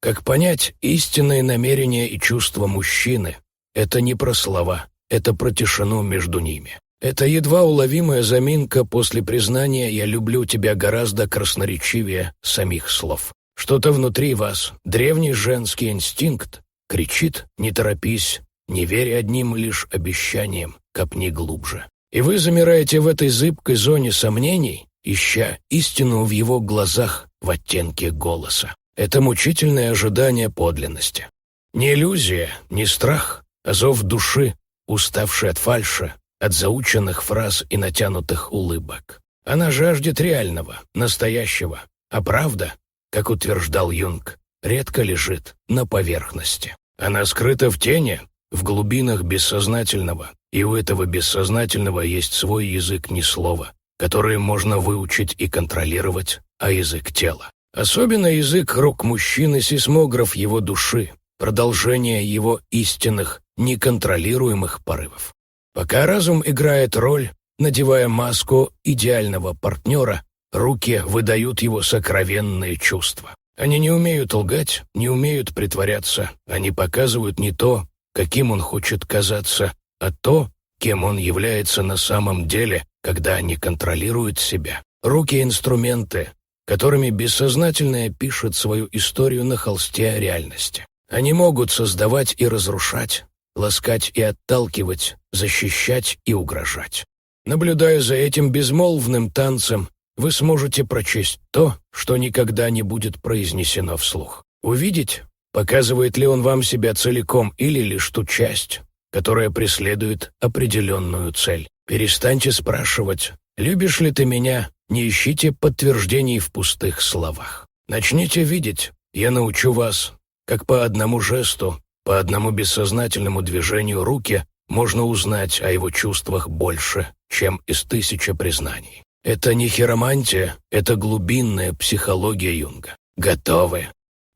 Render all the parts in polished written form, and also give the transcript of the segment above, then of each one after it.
Как понять истинные намерения и чувства мужчины? Это не про слова, это про тишину между ними. Это едва уловимая заминка после признания «я люблю тебя» гораздо красноречивее самих слов. Что-то внутри вас, древний женский инстинкт, кричит «не торопись, не верь одним лишь обещаниям, копни глубже». И вы замираете в этой зыбкой зоне сомнений, ища истину в его глазах в оттенке голоса. Это мучительное ожидание подлинности. Не иллюзия, не страх, а зов души, уставший от фальши, от заученных фраз и натянутых улыбок. Она жаждет реального, настоящего, а правда, как утверждал Юнг, редко лежит на поверхности. Она скрыта в тени, в глубинах бессознательного, и у этого бессознательного есть свой язык не слова, который можно выучить и контролировать, а язык тела. Особенно язык рук мужчины, сейсмограф его души, продолжение его истинных, неконтролируемых порывов. Пока разум играет роль, надевая маску идеального партнера, руки выдают его сокровенные чувства. Они не умеют лгать, не умеют притворяться, они показывают не то, каким он хочет казаться, а то, кем он является на самом деле, когда они контролируют себя. Руки — инструменты, которыми бессознательное пишет свою историю на холсте реальности. Они могут создавать и разрушать, ласкать и отталкивать, защищать и угрожать. Наблюдая за этим безмолвным танцем, вы сможете прочесть то, что никогда не будет произнесено вслух. Увидеть, показывает ли он вам себя целиком или лишь ту часть, которая преследует определенную цель. Перестаньте спрашивать «любишь ли ты меня?», не ищите подтверждений в пустых словах. Начните видеть, я научу вас, как по одному жесту, по одному бессознательному движению руки можно узнать о его чувствах больше, чем из 1000 признаний. Это не хиромантия, это глубинная психология Юнга. Готовы?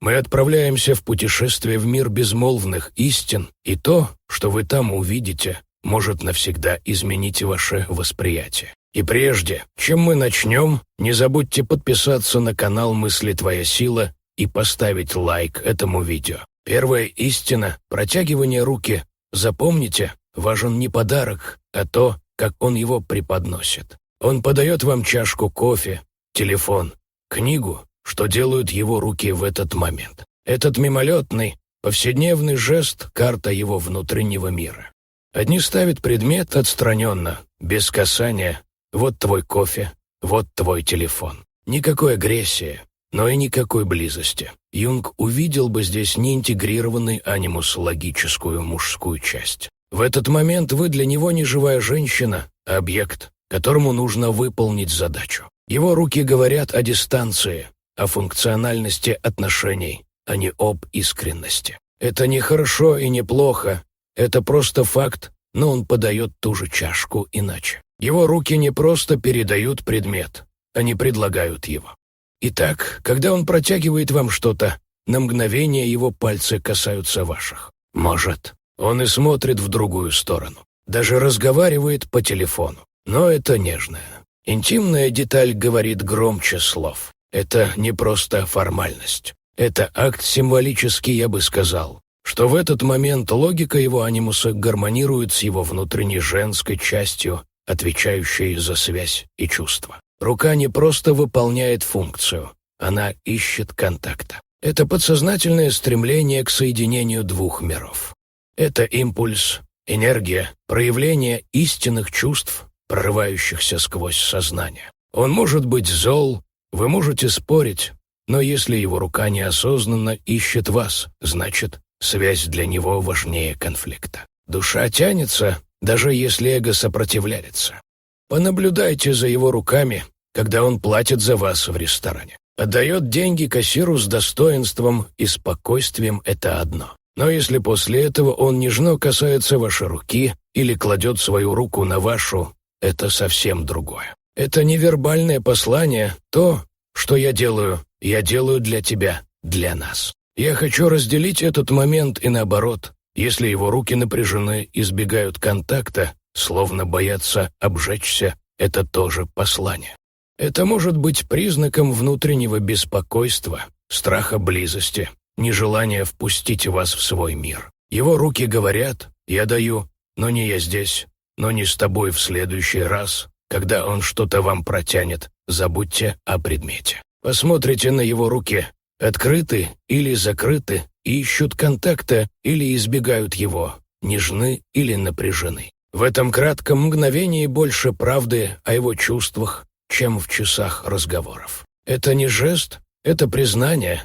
Мы отправляемся в путешествие в мир безмолвных истин, и то, что вы там увидите, может навсегда изменить ваше восприятие. И прежде, чем мы начнем, не забудьте подписаться на канал «Мысли Твоя Сила» и поставить лайк этому видео. Первая истина – протягивание руки. Запомните, важен не подарок, а то, как он его преподносит. Он подает вам чашку кофе, телефон, книгу, что делают его руки в этот момент. Этот мимолетный, повседневный жест – карта его внутреннего мира. Одни ставят предмет отстраненно, без касания. Вот твой кофе, вот твой телефон. Никакой агрессии, но и никакой близости. Юнг увидел бы здесь неинтегрированный анимус логическую мужскую часть. В этот момент вы для него не живая женщина, а объект, которому нужно выполнить задачу. Его руки говорят о дистанции, о функциональности отношений, а не об искренности. Это не хорошо и не плохо, это просто факт, но он подает ту же чашку иначе. Его руки не просто передают предмет, они предлагают его. Итак, когда он протягивает вам что-то, на мгновение его пальцы касаются ваших. Может, он и смотрит в другую сторону, даже разговаривает по телефону. Но это нежная, интимная деталь говорит громче слов. Это не просто формальность. Это акт символический, я бы сказал, что в этот момент логика его анимуса гармонирует с его внутренней женской частью, отвечающей за связь и чувства. Рука не просто выполняет функцию, она ищет контакта. Это подсознательное стремление к соединению двух миров. Это импульс, энергия, проявление истинных чувств, прорывающихся сквозь сознание. Он может быть зол, вы можете спорить, но если его рука неосознанно ищет вас, значит, связь для него важнее конфликта. Душа тянется, даже если эго сопротивляется. Понаблюдайте за его руками, когда он платит за вас в ресторане. Отдает деньги кассиру с достоинством и спокойствием – это одно. Но если после этого он нежно касается вашей руки или кладет свою руку на вашу, это совсем другое. Это невербальное послание, то, что я делаю для тебя, для нас. Я хочу разделить этот момент и наоборот. Если его руки напряжены, избегают контакта, словно боятся обжечься, это тоже послание. Это может быть признаком внутреннего беспокойства, страха близости, нежелание впустить вас в свой мир. Его руки говорят: «Я даю, но не я здесь, но не с тобой в следующий раз, когда он что-то вам протянет, забудьте о предмете». Посмотрите на его руки. Открыты или закрыты, ищут контакта или избегают его, нежны или напряжены. В этом кратком мгновении больше правды о его чувствах, чем в часах разговоров. Это не жест, это признание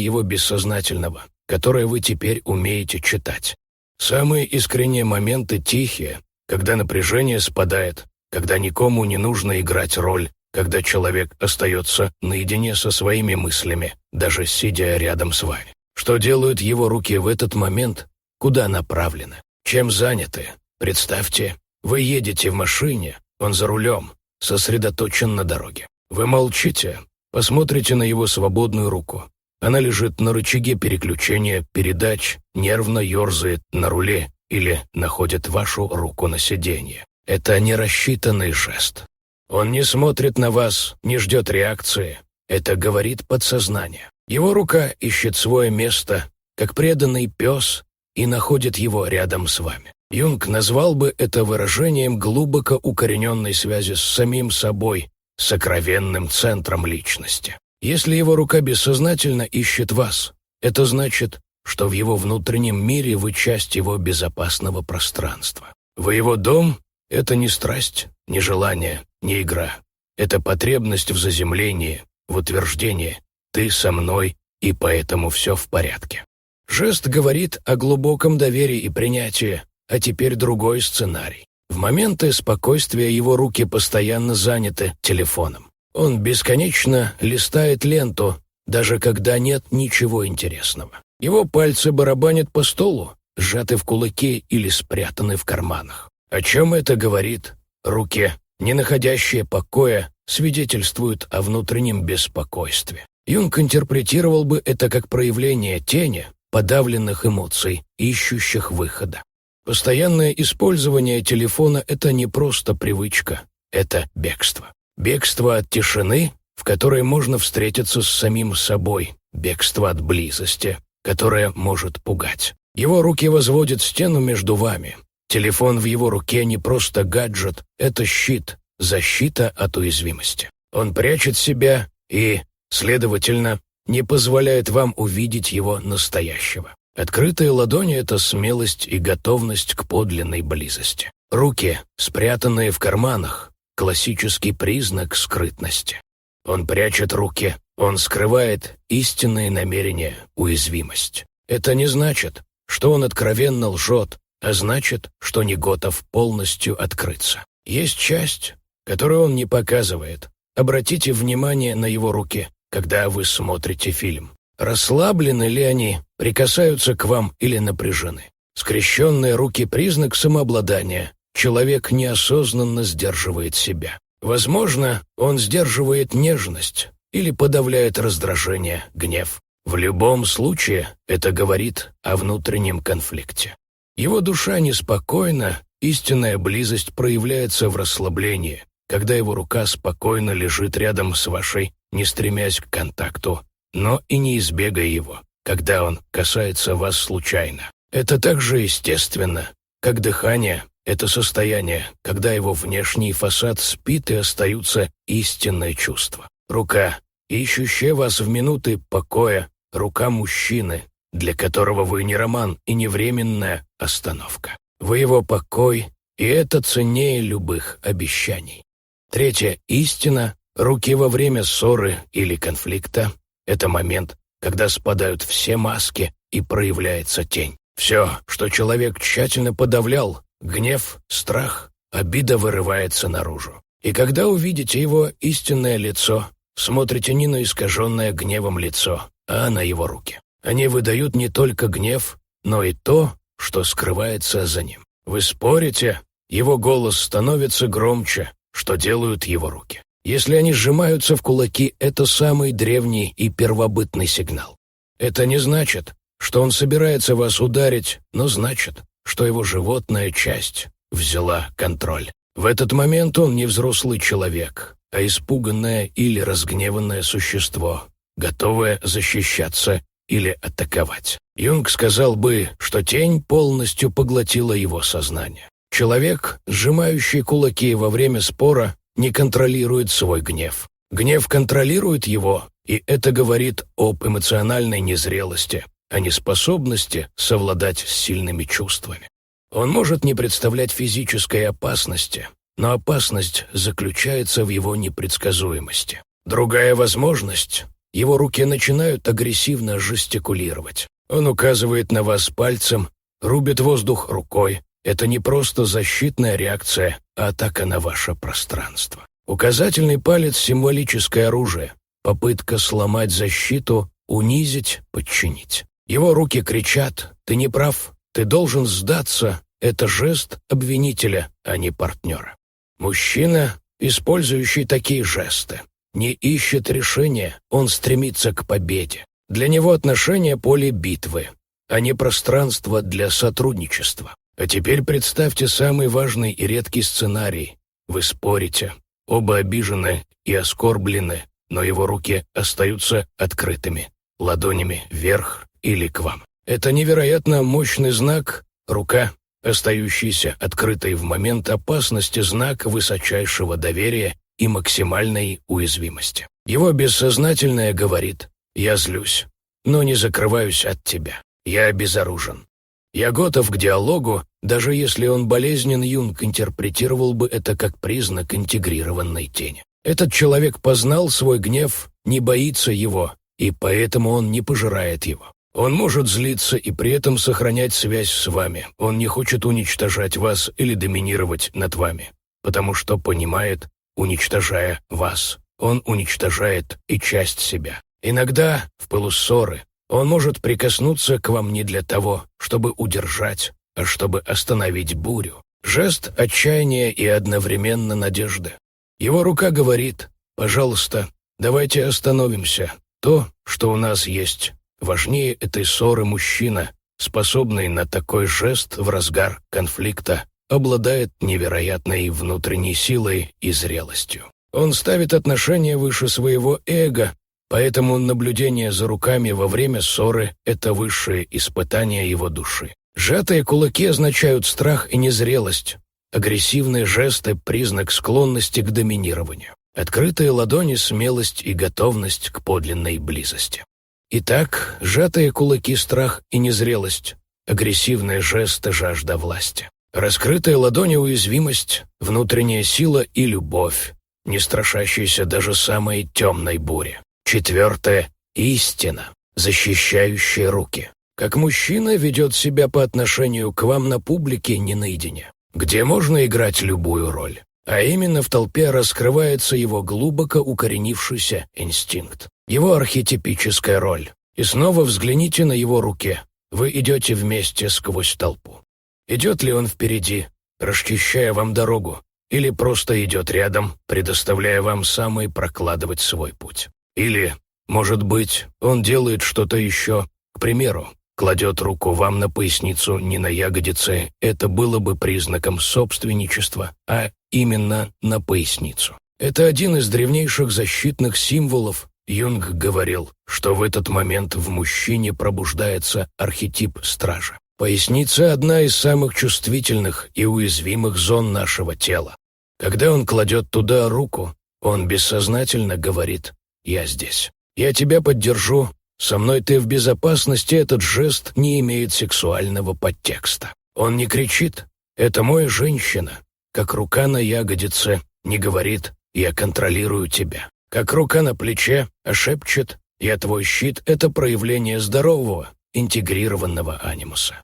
его бессознательного, которое вы теперь умеете читать. Самые искренние моменты тихие, когда напряжение спадает, когда никому не нужно играть роль, когда человек остается наедине со своими мыслями, даже сидя рядом с вами. Что делают его руки в этот момент? Куда направлены? Чем заняты? Представьте, вы едете в машине, он за рулем, сосредоточен на дороге. Вы молчите, посмотрите на его свободную руку. Она лежит на рычаге переключения передач, нервно ерзает на руле или находит вашу руку на сиденье. Это нерассчитанный жест. Он не смотрит на вас, не ждет реакции. Это говорит подсознание. Его рука ищет свое место, как преданный пес, и находит его рядом с вами. Юнг назвал бы это выражением глубоко укорененной связи с самим собой, сокровенным центром личности. Если его рука бессознательно ищет вас, это значит, что в его внутреннем мире вы часть его безопасного пространства. Вы его дом — это не страсть, не желание, не игра. Это потребность в заземлении, в утверждении «ты со мной, и поэтому все в порядке». Жест говорит о глубоком доверии и принятии, а теперь другой сценарий. В моменты спокойствия его руки постоянно заняты телефоном. Он бесконечно листает ленту, даже когда нет ничего интересного. Его пальцы барабанят по столу, сжаты в кулаки или спрятаны в карманах. О чем это говорит? Руки, не находящие покоя, свидетельствуют о внутреннем беспокойстве. Юнг интерпретировал бы это как проявление тени, подавленных эмоций, ищущих выхода. Постоянное использование телефона — это не просто привычка, это бегство. Бегство от тишины, в которой можно встретиться с самим собой, бегство от близости, которая может пугать. Его руки возводят стену между вами. Телефон в его руке не просто гаджет, это щит, защита от уязвимости. Он прячет себя и, следовательно, не позволяет вам увидеть его настоящего. Открытые ладони — это смелость и готовность к подлинной близости. Руки, спрятанные в карманах, классический признак скрытности. Он прячет руки, он скрывает истинные намерения, уязвимость. Это не значит, что он откровенно лжет, а значит, что не готов полностью открыться. Есть часть, которую он не показывает. Обратите внимание на его руки, когда вы смотрите фильм. Расслаблены ли они, прикасаются к вам или напряжены? Скрещенные руки — признак самообладания. Человек неосознанно сдерживает себя. Возможно, он сдерживает нежность или подавляет раздражение, гнев. В любом случае, это говорит о внутреннем конфликте. Его душа неспокойна, истинная близость проявляется в расслаблении, когда его рука спокойно лежит рядом с вашей, не стремясь к контакту, но и не избегая его, когда он касается вас случайно. Это так же естественно, как дыхание — это состояние, когда его внешний фасад спит и остаются истинные чувства. Рука, ищущая вас в минуты покоя, рука мужчины, для которого вы не роман и не временная остановка. Вы его покой, и это ценнее любых обещаний. Третья истина — руки во время ссоры или конфликта — это момент, когда спадают все маски и проявляется тень. Все, что человек тщательно подавлял, гнев, страх, обида вырывается наружу. И когда увидите его истинное лицо, смотрите не на искаженное гневом лицо, а на его руки. Они выдают не только гнев, но и то, что скрывается за ним. Вы спорите, его голос становится громче, что делают его руки. Если они сжимаются в кулаки, это самый древний и первобытный сигнал. Это не значит, что он собирается вас ударить, но значит, что его животная часть взяла контроль. В этот момент он не взрослый человек, а испуганное или разгневанное существо, готовое защищаться или атаковать. Юнг сказал бы, что тень полностью поглотила его сознание. Человек, сжимающий кулаки во время спора, не контролирует свой гнев. Гнев контролирует его, и это говорит об эмоциональной незрелости, а не способности совладать с сильными чувствами. Он может не представлять физической опасности, но опасность заключается в его непредсказуемости. Другая возможность — его руки начинают агрессивно жестикулировать. Он указывает на вас пальцем, рубит воздух рукой. Это не просто защитная реакция, а атака на ваше пространство. Указательный палец — символическое оружие, попытка сломать защиту, унизить, подчинить. Его руки кричат: «Ты не прав, ты должен сдаться». Это жест обвинителя, а не партнера. Мужчина, использующий такие жесты, не ищет решения, он стремится к победе. Для него отношения — поле битвы, а не пространство для сотрудничества. А теперь представьте самый важный и редкий сценарий. Вы спорите, оба обижены и оскорблены, но его руки остаются открытыми, ладонями вверх или к вам. Это невероятно мощный знак. Рука, остающийся открытой в момент опасности, знак высочайшего доверия и максимальной уязвимости. Его бессознательное говорит: «Я злюсь, но не закрываюсь от тебя. Я обезоружен. Я готов к диалогу», даже если он болезнен. Юнг интерпретировал бы это как признак интегрированной тени. Этот человек познал свой гнев, не боится его, и поэтому он не пожирает его. Он может злиться и при этом сохранять связь с вами. Он не хочет уничтожать вас или доминировать над вами, потому что понимает, уничтожая вас, он уничтожает и часть себя. Иногда, в пылу ссоры, он может прикоснуться к вам не для того, чтобы удержать, а чтобы остановить бурю. Жест отчаяния и одновременно надежды. Его рука говорит: «Пожалуйста, давайте остановимся. То, что у нас есть, важнее этой ссоры». Мужчина, способный на такой жест в разгар конфликта, обладает невероятной внутренней силой и зрелостью. Он ставит отношения выше своего эго, поэтому наблюдение за руками во время ссоры — это высшее испытание его души. Сжатые кулаки означают страх и незрелость. Агрессивные жесты — признак склонности к доминированию. Открытые ладони — смелость и готовность к подлинной близости. Итак, сжатые кулаки — страх и незрелость. Агрессивные жесты — жажда власти. Раскрытые ладони — уязвимость, внутренняя сила и любовь, не страшащаяся даже самой темной бури. Четвертое — истина, защищающая руки. Как мужчина ведет себя по отношению к вам на публике, не наедине, где можно играть любую роль. А именно в толпе раскрывается его глубоко укоренившийся инстинкт, его архетипическая роль. И снова взгляните на его руки. Вы идете вместе сквозь толпу. Идет ли он впереди, расчищая вам дорогу, или просто идет рядом, предоставляя вам самой прокладывать свой путь? Или, может быть, он делает что-то еще, к примеру, кладет руку вам на поясницу, не на ягодицы, это было бы признаком собственничества, а именно на поясницу. Это один из древнейших защитных символов. Юнг говорил, что в этот момент в мужчине пробуждается архетип стража. Поясница — одна из самых чувствительных и уязвимых зон нашего тела. Когда он кладет туда руку, он бессознательно говорит: «Я здесь. Я тебя поддержу. Со мной ты в безопасности». Этот жест не имеет сексуального подтекста. Он не кричит: «Это моя женщина», как рука на ягодице не говорит: «Я контролирую тебя». Как рука на плече, а шепчет: «Я твой щит». Это проявление здорового, интегрированного анимуса.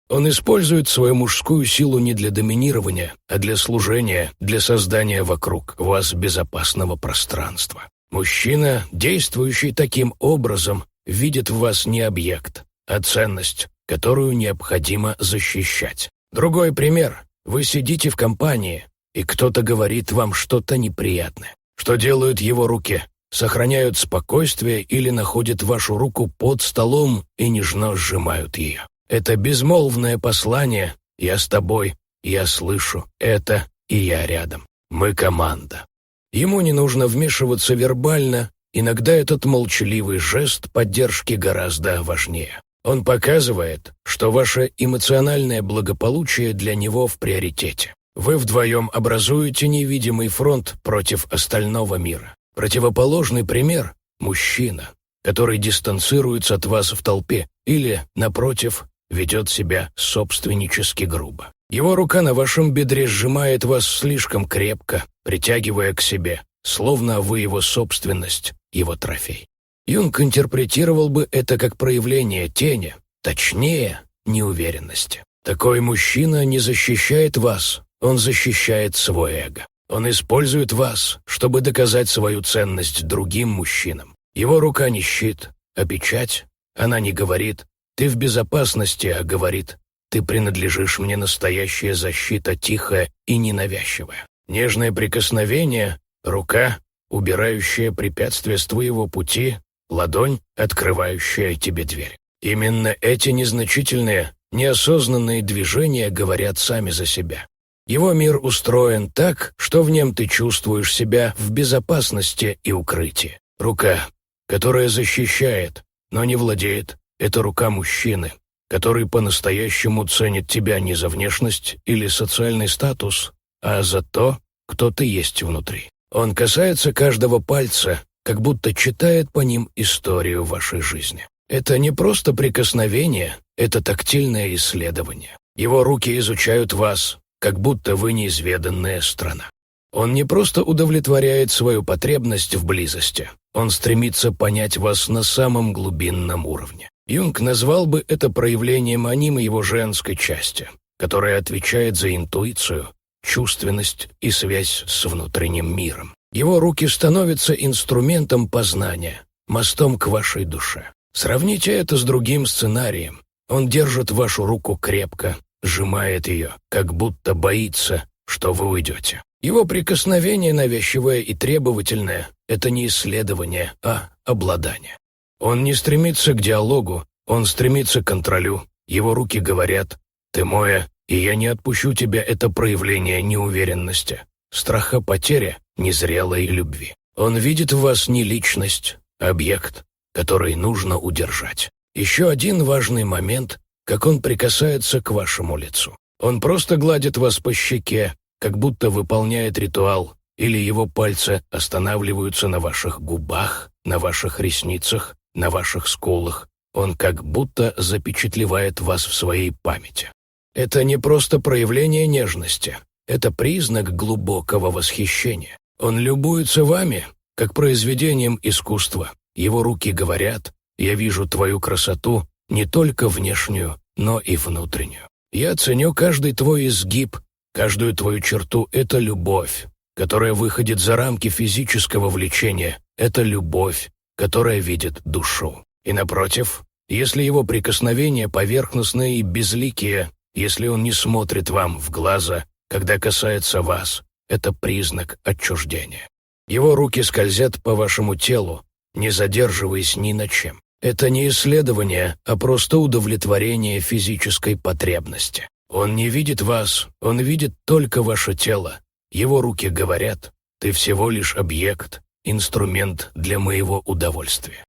Он использует свою мужскую силу не для доминирования, а для служения, для создания вокруг вас безопасного пространства. Мужчина, действующий таким образом, видит в вас не объект, а ценность, которую необходимо защищать. Другой пример. Вы сидите в компании, и кто-то говорит вам что-то неприятное. Что делают его руки? Сохраняют спокойствие или находят вашу руку под столом и нежно сжимают ее. Это безмолвное послание: «Я с тобой, я слышу это, и я рядом. Мы команда». Ему не нужно вмешиваться вербально, Иногда этот молчаливый жест поддержки гораздо важнее. Он показывает, что ваше эмоциональное благополучие для него в приоритете. Вы вдвоем образуете невидимый фронт против остального мира. Противоположный пример – мужчина, который дистанцируется от вас в толпе или, напротив, ведет себя собственнически грубо. Его рука на вашем бедре сжимает вас слишком крепко, притягивая к себе, словно вы его собственность, его трофей. Юнг интерпретировал бы это как проявление тени, точнее, неуверенности. Такой мужчина не защищает вас, он защищает свое эго. Он использует вас, чтобы доказать свою ценность другим мужчинам. Его рука не щит, а печать. Она не говорит «ты в безопасности», а говорит «ты принадлежишь мне, настоящая защита, тихая и ненавязчивая». Нежное прикосновение, рука, убирающая препятствия с твоего пути, ладонь, открывающая тебе дверь. Именно эти незначительные, неосознанные движения говорят сами за себя. Его мир устроен так, что в нем ты чувствуешь себя в безопасности и укрытии. Рука, которая защищает, но не владеет, это рука мужчины, который по-настоящему ценит тебя не за внешность или социальный статус, а за то, кто ты есть внутри. Он касается каждого пальца, как будто читает по ним историю вашей жизни. Это не просто прикосновение, это тактильное исследование. Его руки изучают вас, как будто вы неизведанная страна. Он не просто удовлетворяет свою потребность в близости, он стремится понять вас на самом глубинном уровне. Юнг назвал бы это проявлением анимы его женской части, которая отвечает за интуицию, чувственность и связь с внутренним миром. Его руки становятся инструментом познания, мостом к вашей душе. Сравните это с другим сценарием. Он держит вашу руку крепко, сжимает ее, как будто боится, что вы уйдете. Его прикосновение навязчивое и требовательное – это не исследование, а обладание. Он не стремится к диалогу, он стремится к контролю. Его руки говорят «ты моя, и я не отпущу тебя» – это проявление неуверенности, страха потери, незрелой любви. Он видит в вас не личность, а объект, который нужно удержать. Еще один важный момент, как он прикасается к вашему лицу. Он просто гладит вас по щеке, как будто выполняет ритуал, или его пальцы останавливаются на ваших губах, на ваших ресницах, на ваших скулах. Он как будто запечатлевает вас в своей памяти. Это не просто проявление нежности, это признак глубокого восхищения. Он любуется вами, как произведением искусства. Его руки говорят: «Я вижу твою красоту, не только внешнюю, но и внутреннюю. Я ценю каждый твой изгиб, каждую твою черту. Это любовь, которая выходит за рамки физического влечения. Это любовь, которая видит душу. И напротив, если его прикосновения поверхностные и безликие, если он не смотрит вам в глаза, когда касается вас, это признак отчуждения. Его руки скользят по вашему телу, не задерживаясь ни на чем. Это не исследование, а просто удовлетворение физической потребности. Он не видит вас, он видит только ваше тело. Его руки говорят: «Ты всего лишь объект, инструмент для моего удовольствия».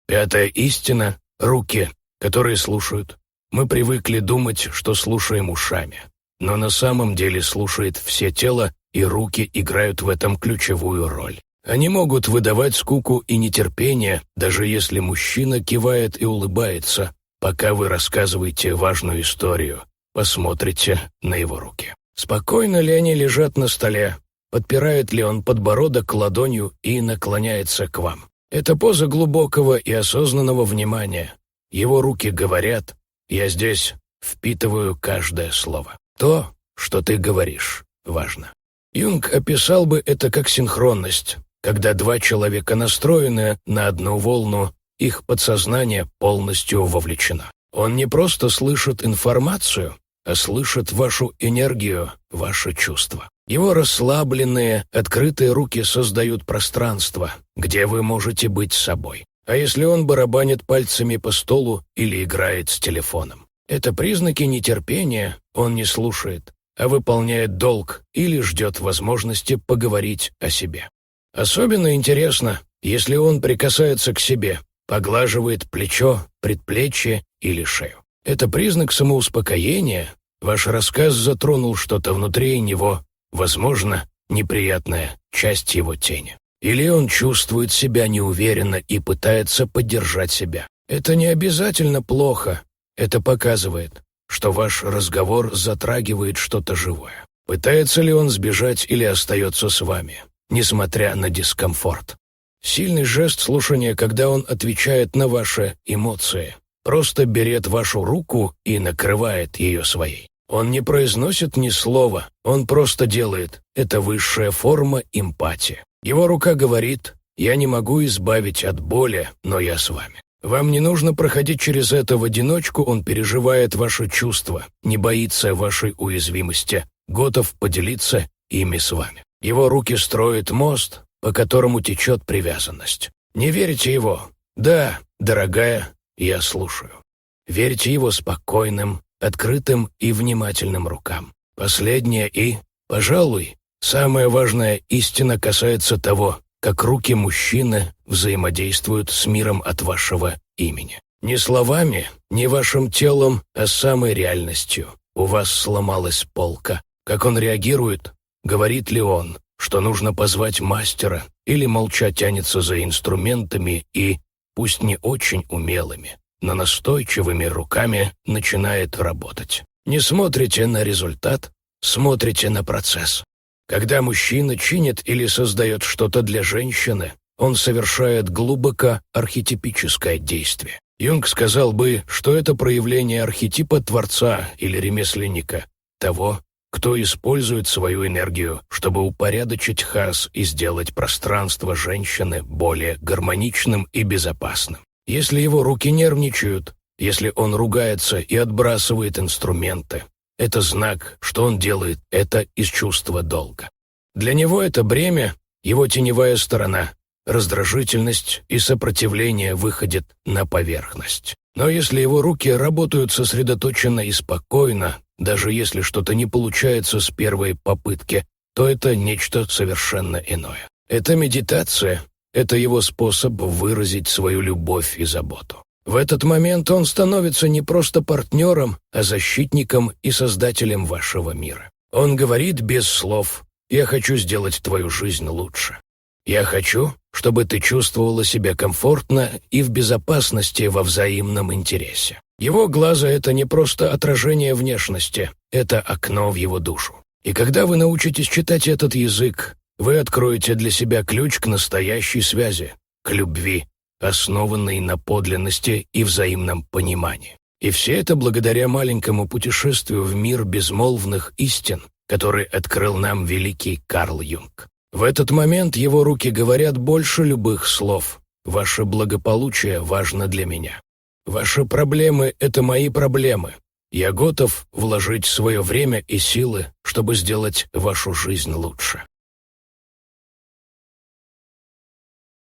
Пятая истина — руки, которые слушают. Мы привыкли думать, что слушаем ушами, но на самом деле слушает все тело, и руки играют в этом ключевую роль. Они могут выдавать скуку и нетерпение, даже если мужчина кивает и улыбается, пока вы рассказываете важную историю. Посмотрите на его руки. Спокойно ли они лежат на столе? Подпирает ли он подбородок ладонью и наклоняется к вам? Это поза глубокого и осознанного внимания. Его руки говорят: «Я здесь, впитываю каждое слово». То, что ты говоришь, важно. Юнг описал бы это как синхронность, когда два человека настроены на одну волну, их подсознание полностью вовлечено. Он не просто слышит информацию, а слышит вашу энергию, ваши чувства. Его расслабленные, открытые руки создают пространство, где вы можете быть собой. А если он барабанит пальцами по столу или играет с телефоном? Это признаки нетерпения, он не слушает, а выполняет долг или ждет возможности поговорить о себе. Особенно интересно, если он прикасается к себе, поглаживает плечо, предплечье или шею. Это признак самоуспокоения. Ваш рассказ затронул что-то внутри него, возможно, неприятная часть его тени. Или он чувствует себя неуверенно и пытается поддержать себя. Это не обязательно плохо. Это показывает, что ваш разговор затрагивает что-то живое. Пытается ли он сбежать или остается с вами, несмотря на дискомфорт? Сильный жест слушания, когда он отвечает на ваши эмоции. Просто берет вашу руку и накрывает ее своей. Он не произносит ни слова, он просто делает. Это высшая форма эмпатии. Его рука говорит: «Я не могу избавить от боли, но я с вами». Вам не нужно проходить через это в одиночку, он переживает ваши чувства, не боится вашей уязвимости, готов поделиться ими с вами. Его руки строят мост, по которому течет привязанность. Не верите его? Да, дорогая, я слушаю. Верьте его спокойным, открытым и внимательным рукам. Последнее и, пожалуй, самая важная истина касается того, как руки мужчины взаимодействуют с миром от вашего имени. Не словами, не вашим телом, а самой реальностью. У вас сломалась полка. Как он реагирует? Говорит ли он, что нужно позвать мастера, или молча тянется за инструментами и, пусть не очень умелыми, но настойчивыми руками начинает работать? Не смотрите на результат, смотрите на процесс. Когда мужчина чинит или создает что-то для женщины, он совершает глубоко архетипическое действие. Юнг сказал бы, что это проявление архетипа творца или ремесленника, того, кто использует свою энергию, чтобы упорядочить хаос и сделать пространство женщины более гармоничным и безопасным. Если его руки нервничают, если он ругается и отбрасывает инструменты, это знак, что он делает это из чувства долга. Для него это бремя, его теневая сторона, раздражительность и сопротивление выходят на поверхность. Но если его руки работают сосредоточенно и спокойно, даже если что-то не получается с первой попытки, то это нечто совершенно иное. Это медитация, это его способ выразить свою любовь и заботу. В этот момент он становится не просто партнером, а защитником и создателем вашего мира. Он говорит без слов: «Я хочу сделать твою жизнь лучше. Я хочу, чтобы ты чувствовала себя комфортно и в безопасности во взаимном интересе». Его глаза — это не просто отражение внешности, это окно в его душу. И когда вы научитесь читать этот язык, вы откроете для себя ключ к настоящей связи, к любви, основанной на подлинности и взаимном понимании. И все это благодаря маленькому путешествию в мир безмолвных истин, который открыл нам великий Карл Юнг. В этот момент его руки говорят больше любых слов. «Ваше благополучие важно для меня. Ваши проблемы — это мои проблемы. Я готов вложить свое время и силы, чтобы сделать вашу жизнь лучше».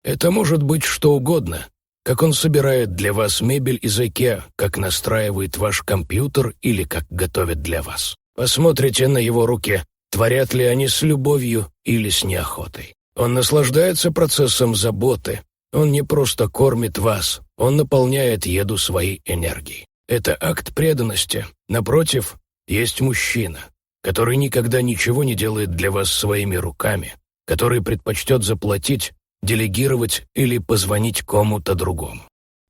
Это может быть что угодно, как он собирает для вас мебель из IKEA, как настраивает ваш компьютер или как готовит для вас. Посмотрите на его руки, творят ли они с любовью или с неохотой. Он наслаждается процессом заботы. Он не просто кормит вас, он наполняет еду своей энергией. Это акт преданности. Напротив, есть мужчина, который никогда ничего не делает для вас своими руками, который предпочтет заплатить, делегировать или позвонить кому-то другому.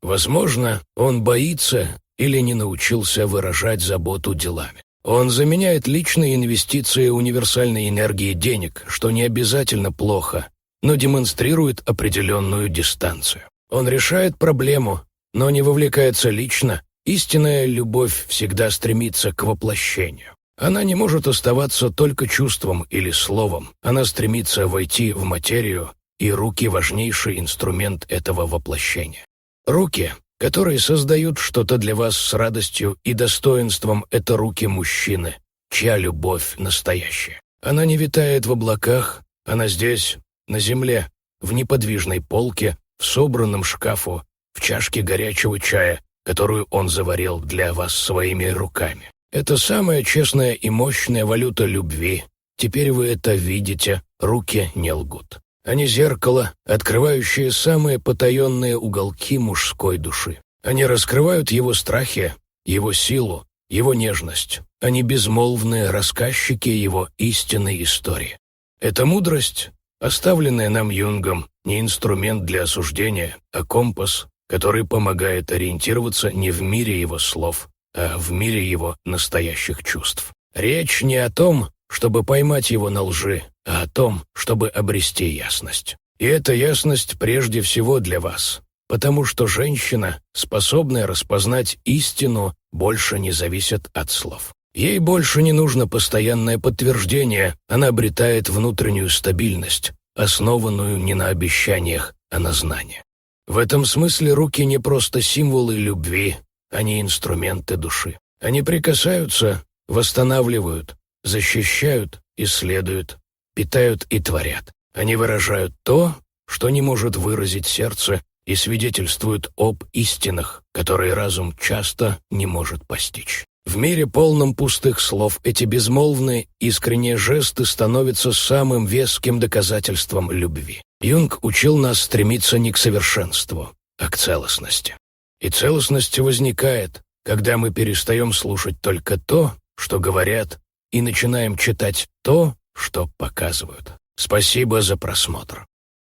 Возможно, он боится или не научился выражать заботу делами. Он заменяет личные инвестиции универсальной энергии денег, что не обязательно плохо, но демонстрирует определенную дистанцию. Он решает проблему, но не вовлекается лично. Истинная любовь всегда стремится к воплощению. Она не может оставаться только чувством или словом. Она стремится войти в материю, и руки — важнейший инструмент этого воплощения. Руки, которые создают что-то для вас с радостью и достоинством, это руки мужчины, чья любовь настоящая. Она не витает в облаках, она здесь, на земле, в неподвижной полке, в собранном шкафу, в чашке горячего чая, которую он заварил для вас своими руками. Это самая честная и мощная валюта любви. Теперь вы это видите, руки не лгут. Они зеркало, открывающее самые потаенные уголки мужской души. Они раскрывают его страхи, его силу, его нежность. Они безмолвные рассказчики его истинной истории. Эта мудрость, оставленная нам Юнгом, не инструмент для осуждения, а компас, который помогает ориентироваться не в мире его слов, а в мире его настоящих чувств. Речь не о том, чтобы поймать его на лжи, а о том, чтобы обрести ясность. И эта ясность прежде всего для вас, потому что женщина, способная распознать истину, больше не зависит от слов. Ей больше не нужно постоянное подтверждение, она обретает внутреннюю стабильность, основанную не на обещаниях, а на знании. В этом смысле руки не просто символы любви, они инструменты души. Они прикасаются, восстанавливают, защищают, исследуют, питают и творят. Они выражают то, что не может выразить сердце, и свидетельствуют об истинах, которые разум часто не может постичь. В мире, полном пустых слов, эти безмолвные, искренние жесты становятся самым веским доказательством любви. Юнг учил нас стремиться не к совершенству, а к целостности. И целостность возникает, когда мы перестаем слушать только то, что говорят, и начинаем читать то, что показывают. Спасибо за просмотр.